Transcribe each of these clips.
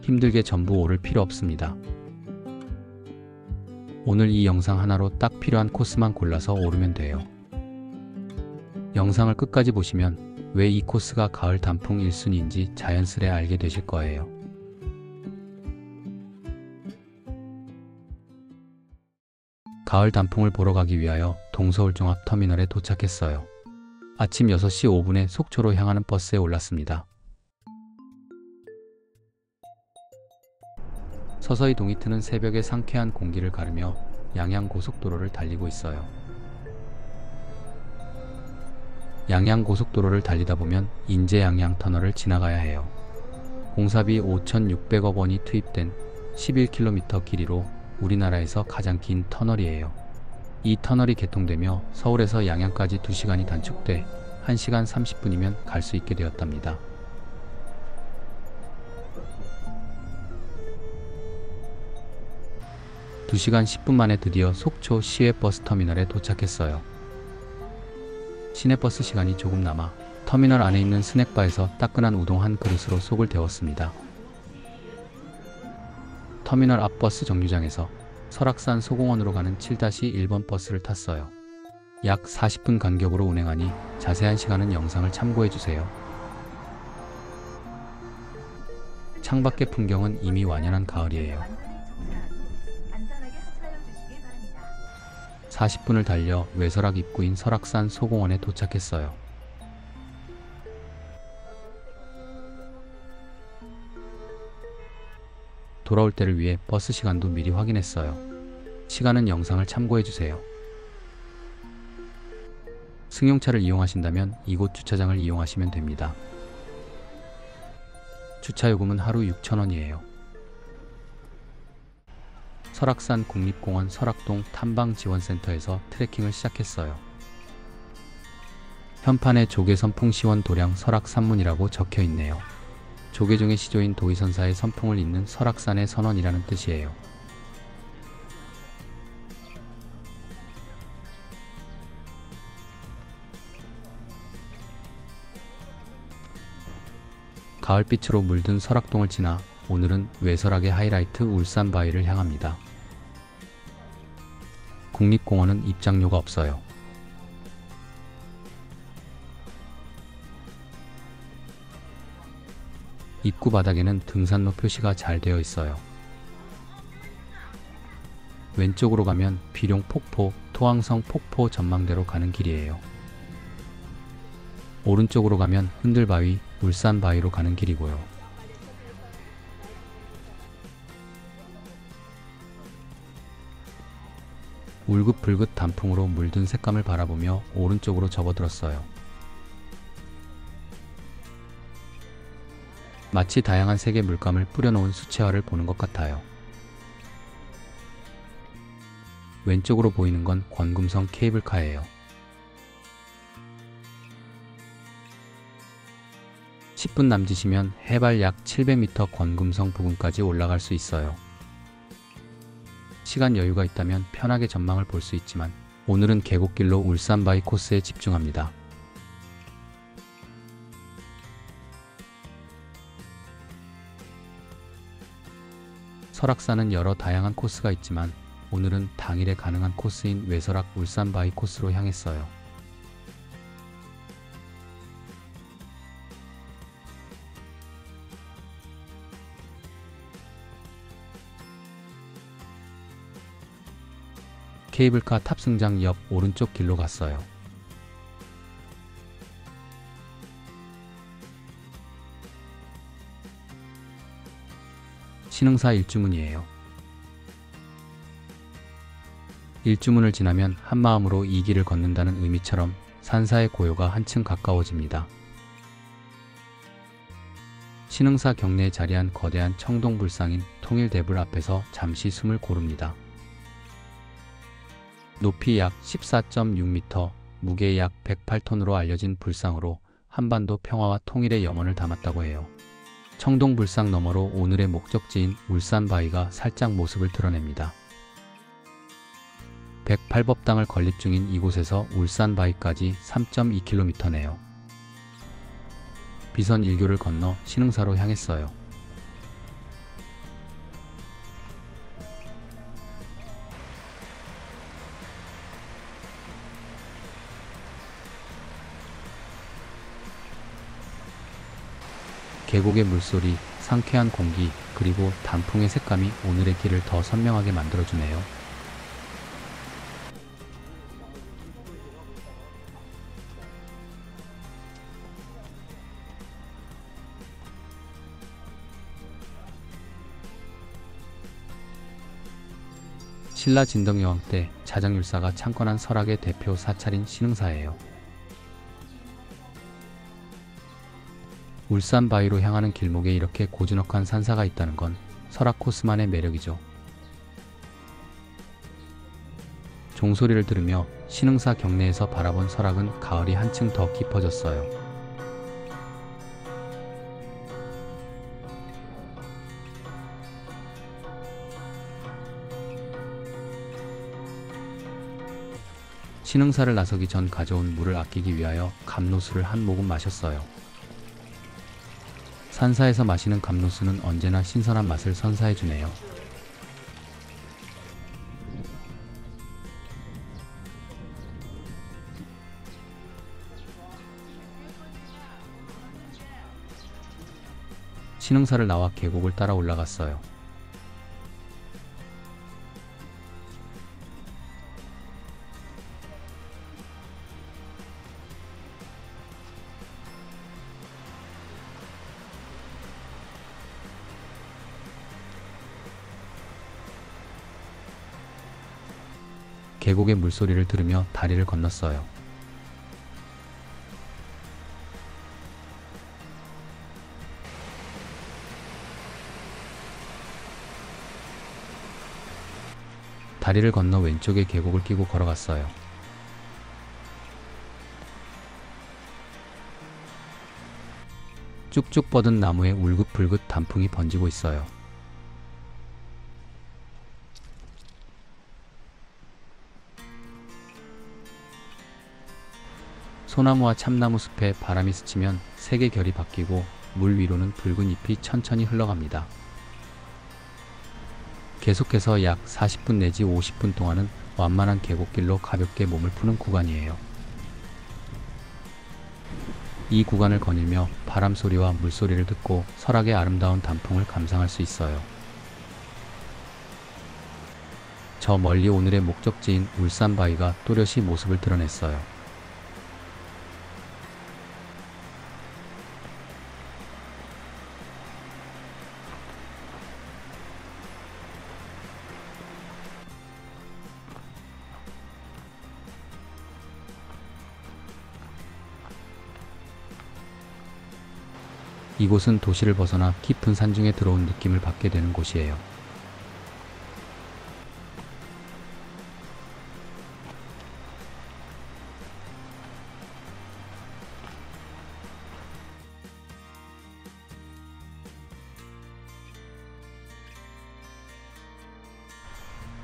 힘들게 전부 오를 필요 없습니다. 오늘 이 영상 하나로 딱 필요한 코스만 골라서 오르면 돼요. 영상을 끝까지 보시면 왜 이 코스가 가을 단풍 1순위인지 자연스레 알게 되실 거예요. 가을 단풍을 보러 가기 위하여 동서울종합터미널에 도착했어요. 아침 6시 5분에 속초로 향하는 버스에 올랐습니다. 서서히 동이 트는 새벽의 상쾌한 공기를 가르며 양양고속도로를 달리고 있어요. 양양고속도로를 달리다 보면 인제양양터널을 지나가야 해요. 공사비 5,600억 원이 투입된 11km 길이로 우리나라에서 가장 긴 터널이에요. 이 터널이 개통되며 서울에서 양양까지 2시간이 단축돼 1시간 30분이면 갈 수 있게 되었답니다. (2시간 10분) 만에 드디어 속초 시외버스터미널에 도착했어요. 시내버스 시간이 조금 남아 터미널 안에 있는 스낵바에서 따끈한 우동 한 그릇으로 속을 데웠습니다. 터미널 앞 버스 정류장에서 설악산 소공원으로 가는 7-1번 버스를 탔어요. 약 40분 간격으로 운행하니 자세한 시간은 영상을 참고해주세요. 창밖의 풍경은 이미 완연한 가을이에요. 40분을 달려 외설악 입구인 설악산 소공원에 도착했어요. 돌아올 때를 위해 버스 시간도 미리 확인했어요. 시간은 영상을 참고해주세요. 승용차를 이용하신다면 이곳 주차장을 이용하시면 됩니다. 주차요금은 하루 6,000원이에요. 설악산 국립공원 설악동 탐방지원센터에서 트레킹을 시작했어요. 현판에 조계선풍 시원 도량 설악산문이라고 적혀있네요. 조계종의 시조인 도의선사의 선풍을 잇는 설악산의 선원이라는 뜻이에요. 가을빛으로 물든 설악동을 지나 오늘은 외설악의 하이라이트 울산바위를 향합니다. 국립공원은 입장료가 없어요. 입구 바닥에는 등산로 표시가 잘 되어 있어요. 왼쪽으로 가면 비룡 폭포, 토항성 폭포 전망대로 가는 길이에요. 오른쪽으로 가면 흔들바위, 울산바위로 가는 길이고요. 울긋불긋 단풍으로 물든 색감을 바라보며 오른쪽으로 접어들었어요. 마치 다양한 색의 물감을 뿌려놓은 수채화를 보는 것 같아요. 왼쪽으로 보이는 건 권금성 케이블카예요. 10분 남짓이면 해발 약 700m 권금성 부근까지 올라갈 수 있어요. 시간 여유가 있다면 편하게 전망을 볼 수 있지만 오늘은 계곡길로 울산바위 코스에 집중합니다. 설악산은 여러 다양한 코스가 있지만 오늘은 당일에 가능한 코스인 외설악 울산바위 코스로 향했어요. 케이블카 탑승장 옆 오른쪽 길로 갔어요. 신흥사 일주문이에요. 일주문을 지나면 한마음으로 이 길을 걷는다는 의미처럼 산사의 고요가 한층 가까워집니다. 신흥사 경내에 자리한 거대한 청동불상인 통일대불 앞에서 잠시 숨을 고릅니다. 높이 약 14.6m, 무게 약 108톤으로 알려진 불상으로 한반도 평화와 통일의 염원을 담았다고 해요. 청동불상 너머로 오늘의 목적지인 울산바위가 살짝 모습을 드러냅니다. 108법당을 건립 중인 이곳에서 울산바위까지 3.2km네요. 비선 1교를 건너 신흥사로 향했어요. 계곡의 물소리, 상쾌한 공기, 그리고 단풍의 색감이 오늘의 길을 더 선명하게 만들어주네요. 신라 진덕여왕 때 자정율사가 창건한 설악의 대표 사찰인 신흥사예요. 울산 바위로 향하는 길목에 이렇게 고즈넉한 산사가 있다는 건 설악 코스만의 매력이죠. 종소리를 들으며 신흥사 경내에서 바라본 설악은 가을이 한층 더 깊어졌어요. 신흥사를 나서기 전 가져온 물을 아끼기 위하여 감로수를 한 모금 마셨어요. 산사에서 마시는 감로수는 언제나 신선한 맛을 선사해주네요. 신흥사를 나와 계곡을 따라 올라갔어요. 계곡의 물소리를 들으며 다리를 건넜어요. 다리를 건너 왼쪽에 계곡을 끼고 걸어갔어요. 쭉쭉 뻗은 나무에 울긋불긋 단풍이 번지고 있어요. 소나무와 참나무 숲에 바람이 스치면 색의 결이 바뀌고 물 위로는 붉은 잎이 천천히 흘러갑니다. 계속해서 약 40분 내지 50분 동안은 완만한 계곡길로 가볍게 몸을 푸는 구간이에요. 이 구간을 거닐며 바람소리와 물소리를 듣고 설악의 아름다운 단풍을 감상할 수 있어요. 저 멀리 오늘의 목적지인 울산바위가 또렷이 모습을 드러냈어요. 이곳은 도시를 벗어나 깊은 산중에 들어온 느낌을 받게 되는 곳이에요.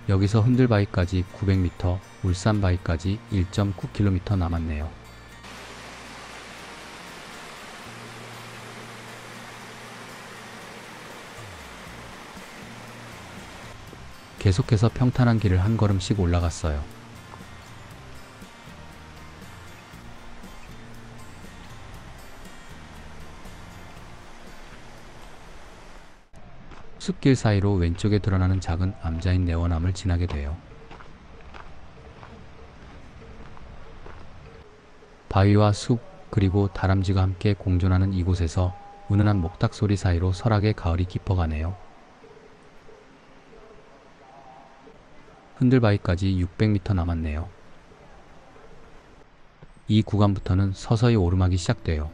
여기서 흔들바위까지 900m, 울산바위까지 1.9km 남았네요. 계속해서 평탄한 길을 한 걸음씩 올라갔어요. 숲길 사이로 왼쪽에 드러나는 작은 암자인 내원암을 지나게 돼요. 바위와 숲 그리고 다람쥐가 함께 공존하는 이곳에서 은은한 목탁 소리 사이로 설악의 가을이 깊어가네요. 흔들바위까지 600m 남았네요. 이 구간부터는 서서히 오르막이 시작돼요.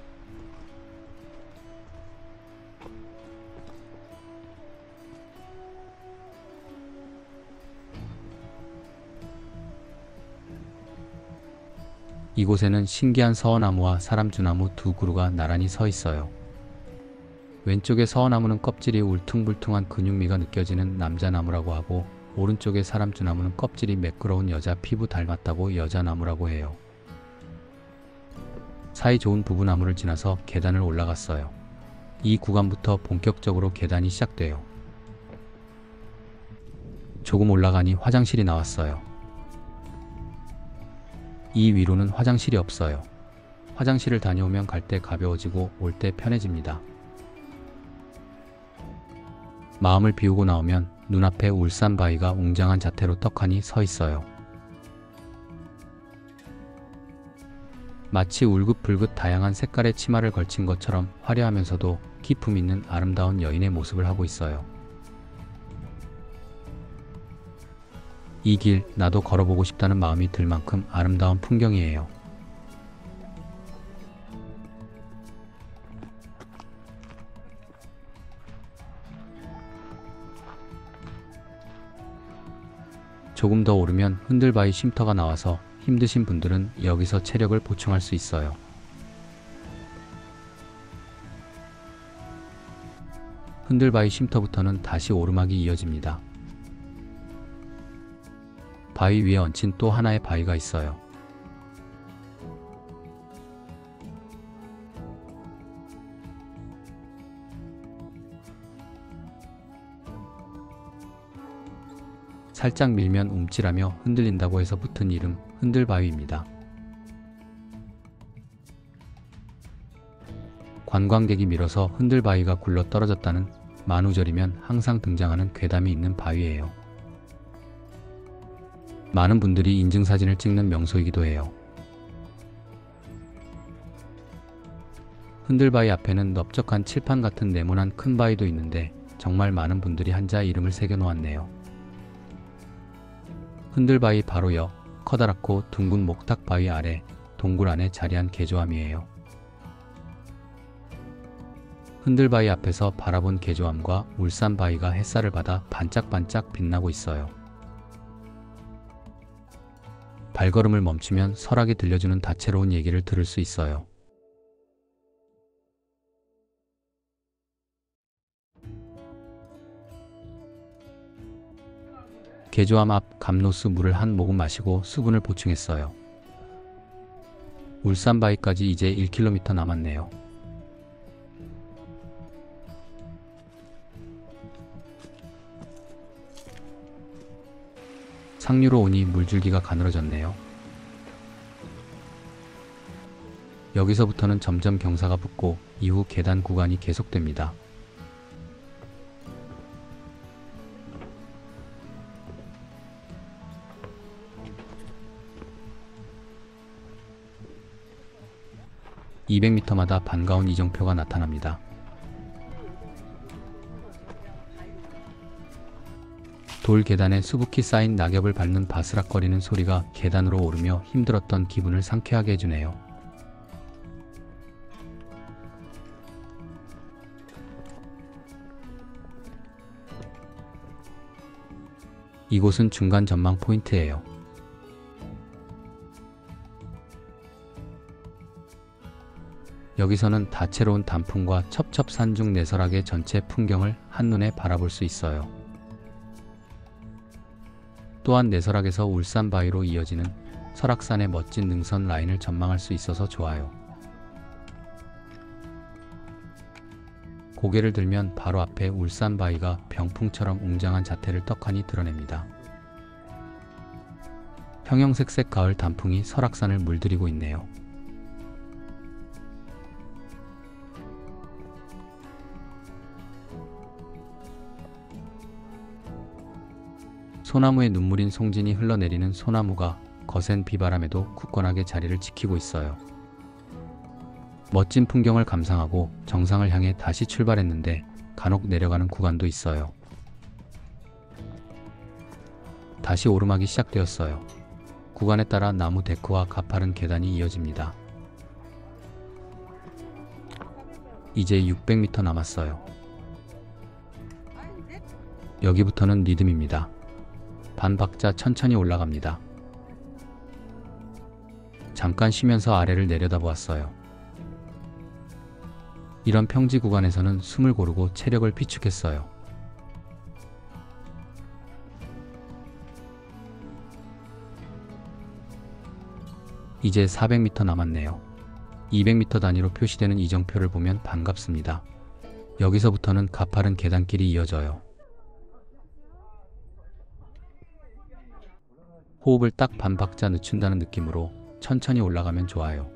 이곳에는 신기한 서원나무와 사람주나무 두 그루가 나란히 서 있어요. 왼쪽의 서원나무는 껍질이 울퉁불퉁한 근육미가 느껴지는 남자나무라고 하고, 오른쪽의 사람주나무는 껍질이 매끄러운 여자 피부 닮았다고 여자나무라고 해요. 사이 좋은 부부나무를 지나서 계단을 올라갔어요. 이 구간부터 본격적으로 계단이 시작돼요. 조금 올라가니 화장실이 나왔어요. 이 위로는 화장실이 없어요. 화장실을 다녀오면 갈 때 가벼워지고 올 때 편해집니다. 마음을 비우고 나오면 눈앞에 울산바위가 웅장한 자태로 떡하니 서 있어요. 마치 울긋불긋 다양한 색깔의 치마를 걸친 것처럼 화려하면서도 기품 있는 아름다운 여인의 모습을 하고 있어요. 이 길 나도 걸어보고 싶다는 마음이 들 만큼 아름다운 풍경이에요. 조금 더 오르면 흔들바위 쉼터가 나와서 힘드신 분들은 여기서 체력을 보충할 수 있어요. 흔들바위 쉼터부터는 다시 오르막이 이어집니다. 바위 위에 얹힌 또 하나의 바위가 있어요. 살짝 밀면 움찔하며 흔들린다고 해서 붙은 이름 흔들바위입니다. 관광객이 밀어서 흔들바위가 굴러 떨어졌다는 만우절이면 항상 등장하는 괴담이 있는 바위예요. 많은 분들이 인증사진을 찍는 명소이기도 해요. 흔들바위 앞에는 넓적한 칠판 같은 네모난 큰 바위도 있는데 정말 많은 분들이 한자 이름을 새겨 놓았네요. 흔들바위 바로 옆 커다랗고 둥근 목탁바위 아래 동굴 안에 자리한 개조함이에요. 흔들바위 앞에서 바라본 개조함과 울산바위가 햇살을 받아 반짝반짝 빛나고 있어요. 발걸음을 멈추면 설악이 들려주는 다채로운 얘기를 들을 수 있어요. 개조함 앞 감로수 물을 한 모금 마시고 수분을 보충했어요. 울산바위까지 이제 1km 남았네요. 상류로 오니 물줄기가 가늘어졌네요. 여기서부터는 점점 경사가 붙고 이후 계단 구간이 계속됩니다. (200m마다) 반가운 이정표가 나타납니다. 돌 계단에 수북히 쌓인 낙엽을 밟는 바스락거리는 소리가 계단으로 오르며 힘들었던 기분을 상쾌하게 해주네요. 이곳은 중간 전망 포인트예요. 여기서는 다채로운 단풍과 첩첩산중 내설악의 전체 풍경을 한눈에 바라볼 수 있어요. 또한 내설악에서 울산바위로 이어지는 설악산의 멋진 능선 라인을 전망할 수 있어서 좋아요. 고개를 들면 바로 앞에 울산바위가 병풍처럼 웅장한 자태를 떡하니 드러냅니다. 형형색색 가을 단풍이 설악산을 물들이고 있네요. 소나무에 눈물인 송진이 흘러내리는 소나무가 거센 비바람에도 굳건하게 자리를 지키고 있어요. 멋진 풍경을 감상하고 정상을 향해 다시 출발했는데 간혹 내려가는 구간도 있어요. 다시 오르막이 시작되었어요. 구간에 따라 나무 데크와 가파른 계단이 이어집니다. 이제 600m 남았어요. 여기부터는 리듬입니다. 반 박자 천천히 올라갑니다. 잠깐 쉬면서 아래를 내려다보았어요. 이런 평지 구간에서는 숨을 고르고 체력을 비축했어요. 이제 400m 남았네요. 200m 단위로 표시되는 이정표를 보면 반갑습니다. 여기서부터는 가파른 계단길이 이어져요. 호흡을 딱 반 박자 늦춘다는 느낌으로 천천히 올라가면 좋아요.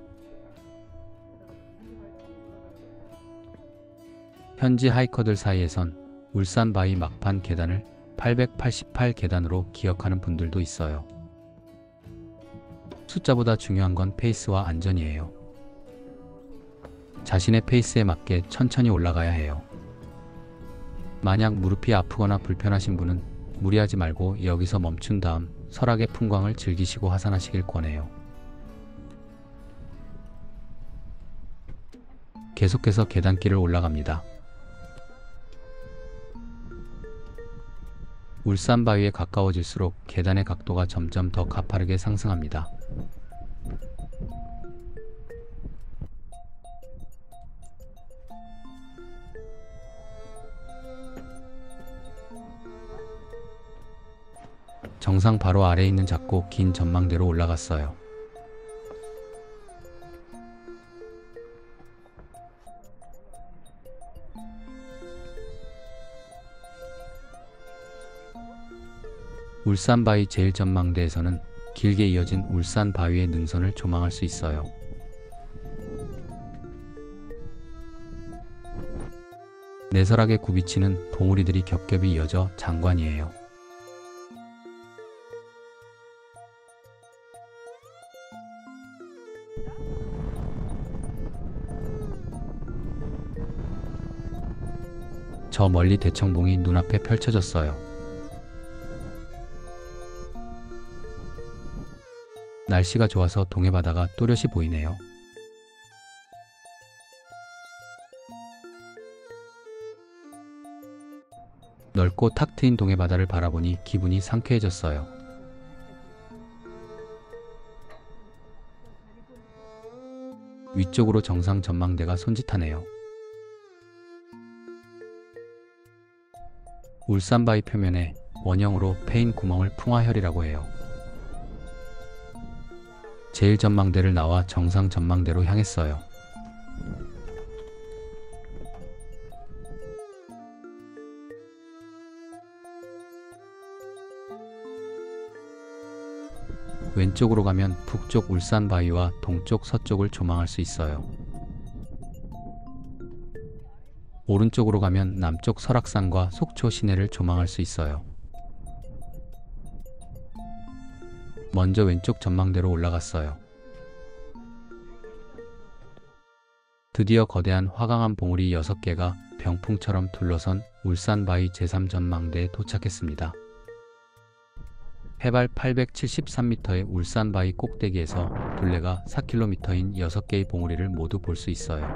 현지 하이커들 사이에선 울산 바위 막판 계단을 888계단으로 기억하는 분들도 있어요. 숫자보다 중요한 건 페이스와 안전이에요. 자신의 페이스에 맞게 천천히 올라가야 해요. 만약 무릎이 아프거나 불편하신 분은 무리하지 말고 여기서 멈춘 다음 설악의 풍광을 즐기시고 하산하시길 권해요. 계속해서 계단길을 올라갑니다. 울산 바위에 가까워질수록 계단의 각도가 점점 더 가파르게 상승합니다. 정상 바로 아래에 있는 작고 긴 전망대로 올라갔어요. 울산 바위 제1전망대에서는 길게 이어진 울산 바위의 능선을 조망할 수 있어요. 내설하게 굽이치는 봉우리들이 겹겹이 이어져 장관이에요. 저 멀리 대청봉이 눈앞에 펼쳐졌어요. 날씨가 좋아서 동해바다가 또렷이 보이네요. 넓고 탁 트인 동해바다를 바라보니 기분이 상쾌해졌어요. 위쪽으로 정상 전망대가 손짓하네요. 울산 바위 표면에 원형으로 패인 구멍을 풍화혈이라고 해요. 제1전망대를 나와 정상 전망대로 향했어요. 왼쪽으로 가면 북쪽 울산 바위와 동쪽 서쪽을 조망할 수 있어요. 오른쪽으로 가면 남쪽 설악산과 속초 시내를 조망할 수 있어요. 먼저 왼쪽 전망대로 올라갔어요. 드디어 거대한 화강암 봉우리 6개가 병풍처럼 둘러선 울산 바위 제3전망대에 도착했습니다. 해발 873m의 울산 바위 꼭대기에서 둘레가 4km인 6개의 봉우리를 모두 볼 수 있어요.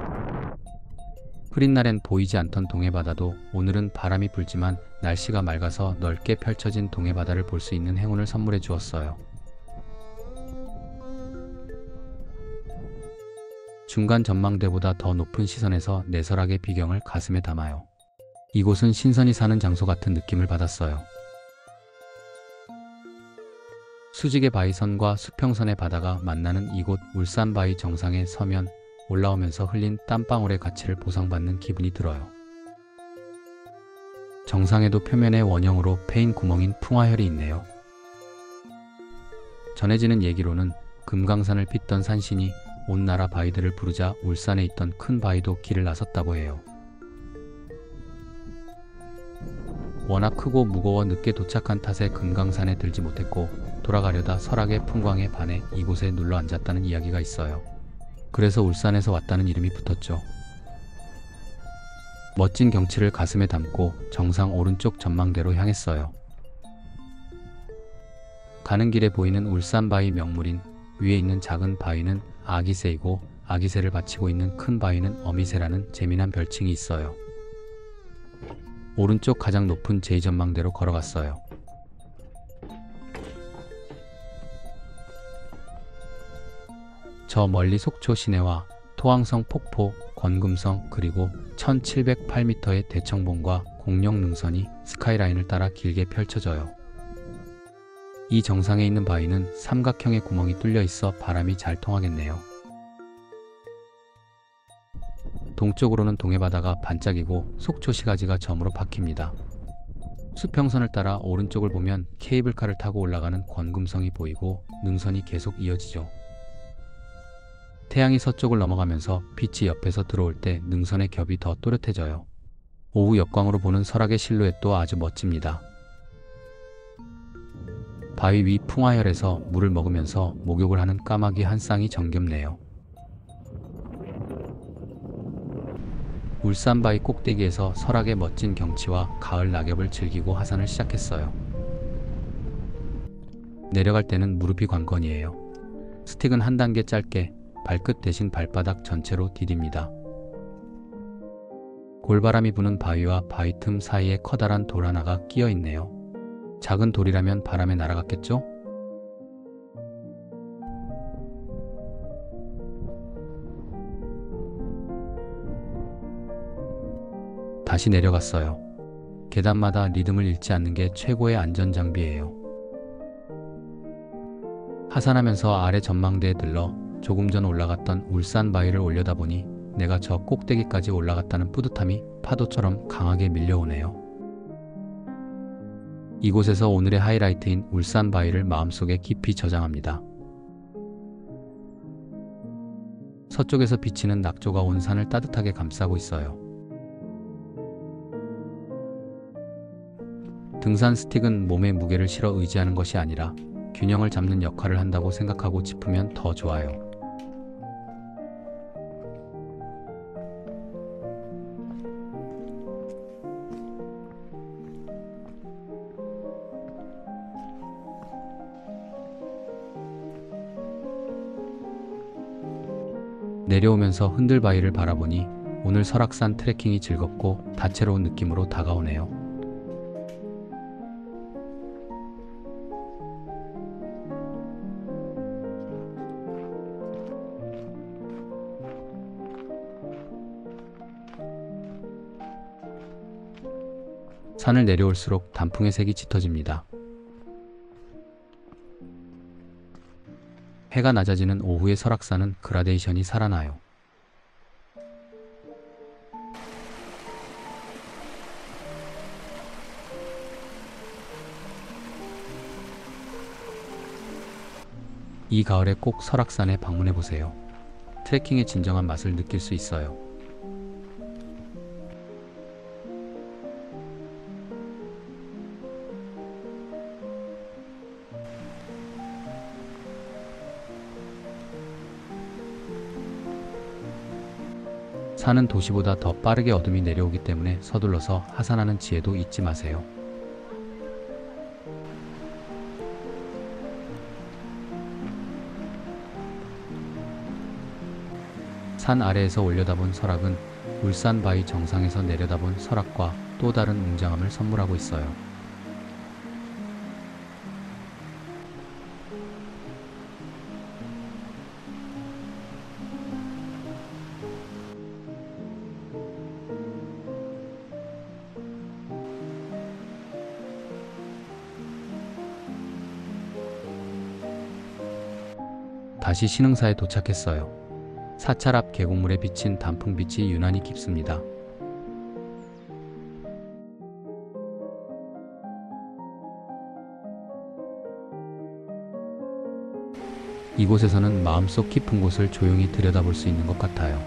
흐린 날엔 보이지 않던 동해바다도 오늘은 바람이 불지만 날씨가 맑아서 넓게 펼쳐진 동해바다를 볼 수 있는 행운을 선물해 주었어요. 중간 전망대보다 더 높은 시선에서 내설하게 비경을 가슴에 담아요. 이곳은 신선이 사는 장소 같은 느낌을 받았어요. 수직의 바위선과 수평선의 바다가 만나는 이곳 울산 바위 정상에 서면 올라오면서 흘린 땀방울의 가치를 보상받는 기분이 들어요. 정상에도 표면에 원형으로 패인 구멍인 풍화혈이 있네요. 전해지는 얘기로는 금강산을 빚던 산신이 온 나라 바위들을 부르자 울산에 있던 큰 바위도 길을 나섰다고 해요. 워낙 크고 무거워 늦게 도착한 탓에 금강산에 들지 못했고 돌아가려다 설악의 풍광에 반해 이곳에 눌러 앉았다는 이야기가 있어요. 그래서 울산에서 왔다는 이름이 붙었죠. 멋진 경치를 가슴에 담고 정상 오른쪽 전망대로 향했어요. 가는 길에 보이는 울산 바위 명물인 위에 있는 작은 바위는 아기새이고 아기새를 받치고 있는 큰 바위는 어미새라는 재미난 별칭이 있어요. 오른쪽 가장 높은 제2전망대로 걸어갔어요. 저 멀리 속초 시내와 토항성 폭포, 권금성 그리고 1708m의 대청봉과 공룡 능선이 스카이라인을 따라 길게 펼쳐져요. 이 정상에 있는 바위는 삼각형의 구멍이 뚫려 있어 바람이 잘 통하겠네요. 동쪽으로는 동해바다가 반짝이고 속초 시가지가 점으로 박힙니다. 수평선을 따라 오른쪽을 보면 케이블카를 타고 올라가는 권금성이 보이고 능선이 계속 이어지죠. 태양이 서쪽을 넘어가면서 빛이 옆에서 들어올 때 능선의 겹이 더 또렷해져요. 오후 역광으로 보는 설악의 실루엣도 아주 멋집니다. 바위 위 풍화혈에서 물을 먹으면서 목욕을 하는 까마귀 한 쌍이 정겹네요. 울산바위 꼭대기에서 설악의 멋진 경치와 가을 낙엽을 즐기고 하산을 시작했어요. 내려갈 때는 무릎이 관건이에요. 스틱은 한 단계 짧게 발끝 대신 발바닥 전체로 디딥니다. 골바람이 부는 바위와 바위 틈 사이에 커다란 돌 하나가 끼어 있네요. 작은 돌이라면 바람에 날아갔겠죠? 다시 내려갔어요. 계단마다 리듬을 잃지 않는 게 최고의 안전장비예요. 하산하면서 아래 전망대에 들러 조금 전 올라갔던 울산바위를 올려다보니 내가 저 꼭대기까지 올라갔다는 뿌듯함이 파도처럼 강하게 밀려오네요. 이곳에서 오늘의 하이라이트인 울산바위를 마음속에 깊이 저장합니다. 서쪽에서 비치는 낙조가 온 산을 따뜻하게 감싸고 있어요. 등산 스틱은 몸에 무게를 실어 의지하는 것이 아니라 균형을 잡는 역할을 한다고 생각하고 짚으면 더 좋아요. 내려오면서 흔들바위를 바라보니 오늘 설악산 트레킹이 즐겁고 다채로운 느낌으로 다가오네요. 산을 내려올수록 단풍의 색이 짙어집니다. 해가 낮아지는 오후의 설악산은 그라데이션이 살아나요. 이 가을에 꼭 설악산에 방문해보세요. 트레킹의 진정한 맛을 느낄 수 있어요. 산은 도시보다 더 빠르게 어둠이 내려오기 때문에 서둘러서 하산하는 지혜도 잊지 마세요. 산 아래에서 올려다본 설악은 울산바위 정상에서 내려다본 설악과 또 다른 웅장함을 선물하고 있어요. 다시 신흥사에 도착했어요. 사찰 앞 계곡물에 비친 단풍빛이 유난히 깊습니다. 이곳에서는 마음속 깊은 곳을 조용히 들여다볼 수 있는 것 같아요.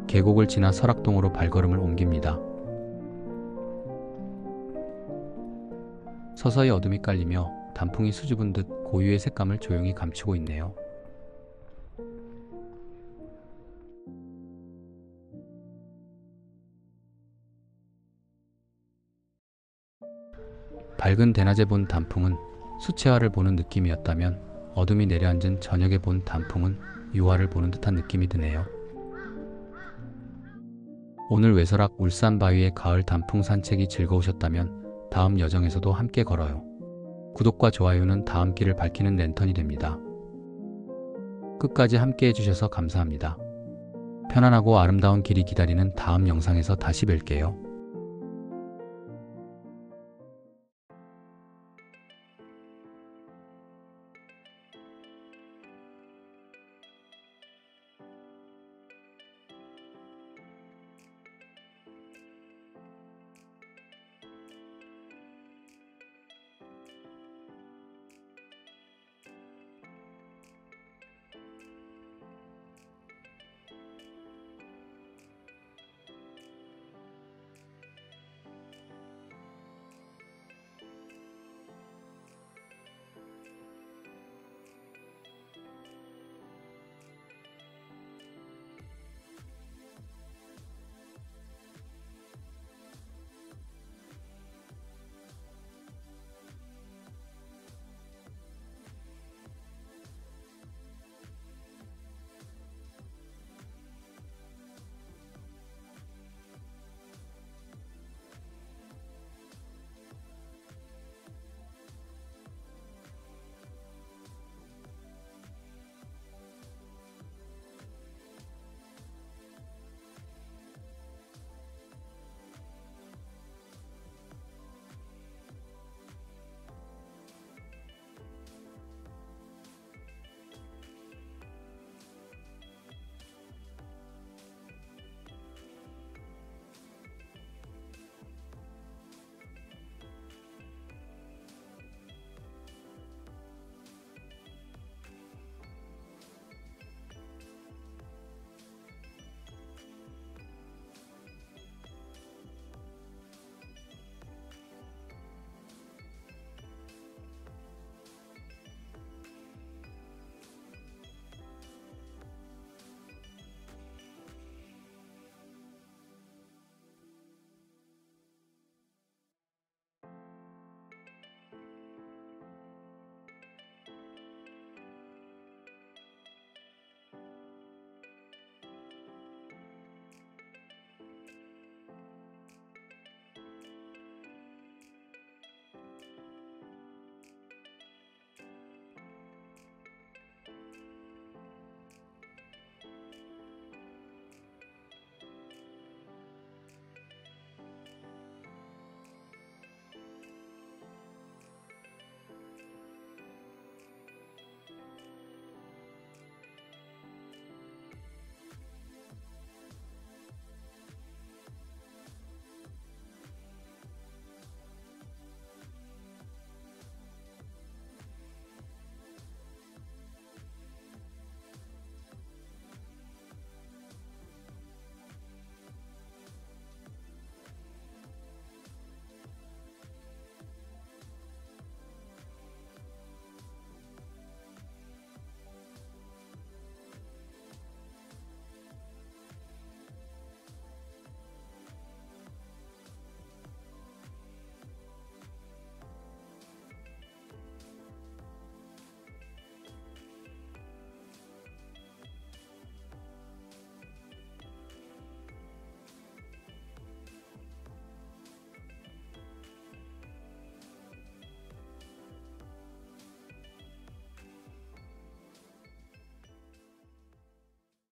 계곡을 지나 설악동으로 발걸음을 옮깁니다. 서서히 어둠이 깔리며 단풍이 수줍은 듯 고유의 색감을 조용히 감추고 있네요. 밝은 대낮에 본 단풍은 수채화를 보는 느낌이었다면 어둠이 내려앉은 저녁에 본 단풍은 유화를 보는 듯한 느낌이 드네요. 오늘 외설악 울산바위의 가을 단풍 산책이 즐거우셨다면 다음 여정에서도 함께 걸어요. 구독과 좋아요는 다음 길을 밝히는 랜턴이 됩니다. 끝까지 함께 해주셔서 감사합니다. 편안하고 아름다운 길이 기다리는 다음 영상에서 다시 뵐게요.